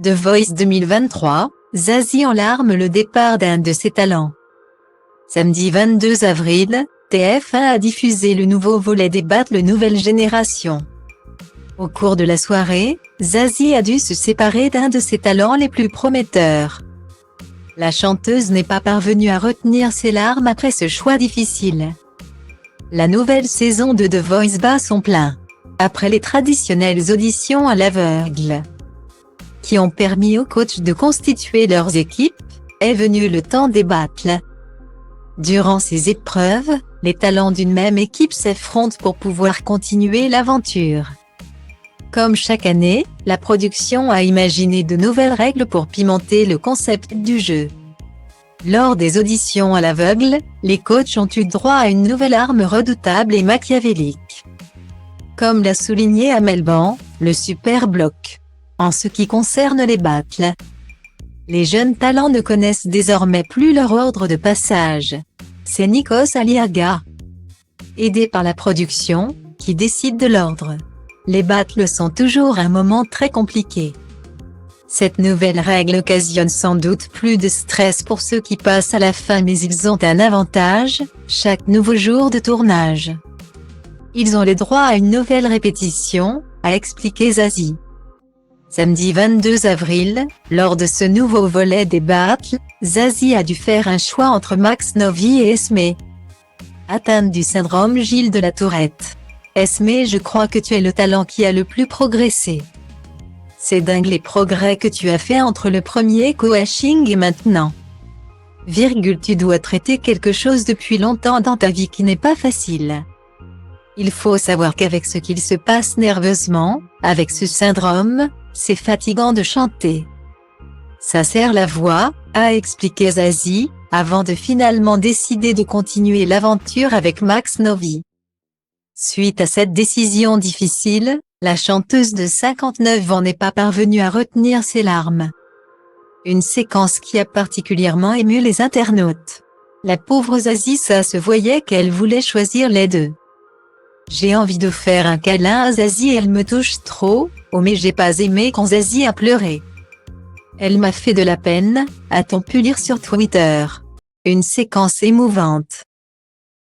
The Voice 2023, Zazie en larmes le départ d'un de ses talents. Samedi 22 avril, TF1 a diffusé le nouveau volet des Battles Nouvelle Génération. Au cours de la soirée, Zazie a dû se séparer d'un de ses talents les plus prometteurs. La chanteuse n'est pas parvenue à retenir ses larmes après ce choix difficile. La nouvelle saison de The Voice bat son plein. Après les traditionnelles auditions à l'aveugle, qui ont permis aux coachs de constituer leurs équipes, est venu le temps des battles. Durant ces épreuves, les talents d'une même équipe s'affrontent pour pouvoir continuer l'aventure. Comme chaque année, la production a imaginé de nouvelles règles pour pimenter le concept du jeu. Lors des auditions à l'aveugle, les coachs ont eu droit à une nouvelle arme redoutable et machiavélique. Comme l'a souligné Amel Ban, le super bloc. En ce qui concerne les battles, les jeunes talents ne connaissent désormais plus leur ordre de passage. C'est Nikos Aliaga, aidé par la production, qui décide de l'ordre. Les battles sont toujours un moment très compliqué. Cette nouvelle règle occasionne sans doute plus de stress pour ceux qui passent à la fin, mais ils ont un avantage, chaque nouveau jour de tournage. Ils ont le droit à une nouvelle répétition, a expliqué Zazie. Samedi 22 avril, lors de ce nouveau volet des battles, Zazie a dû faire un choix entre Max Novi et Esmé, atteinte du syndrome Gilles de la Tourette. Esmé, je crois que tu es le talent qui a le plus progressé. C'est dingue les progrès que tu as fait entre le premier coaching et maintenant. Tu dois traiter quelque chose depuis longtemps dans ta vie qui n'est pas facile. Il faut savoir qu'avec ce qu'il se passe nerveusement, avec ce syndrome, c'est fatigant de chanter. Ça serre la voix, a expliqué Zazie, avant de finalement décider de continuer l'aventure avec Max Novi. Suite à cette décision difficile, la chanteuse de 59 ans n'est pas parvenue à retenir ses larmes. Une séquence qui a particulièrement ému les internautes. La pauvre Zazie, ça se voyait qu'elle voulait choisir les deux. J'ai envie de faire un câlin à Zazie et elle me touche trop, oh mais j'ai pas aimé quand Zazie a pleuré. Elle m'a fait de la peine, a-t-on pu lire sur Twitter. Une séquence émouvante.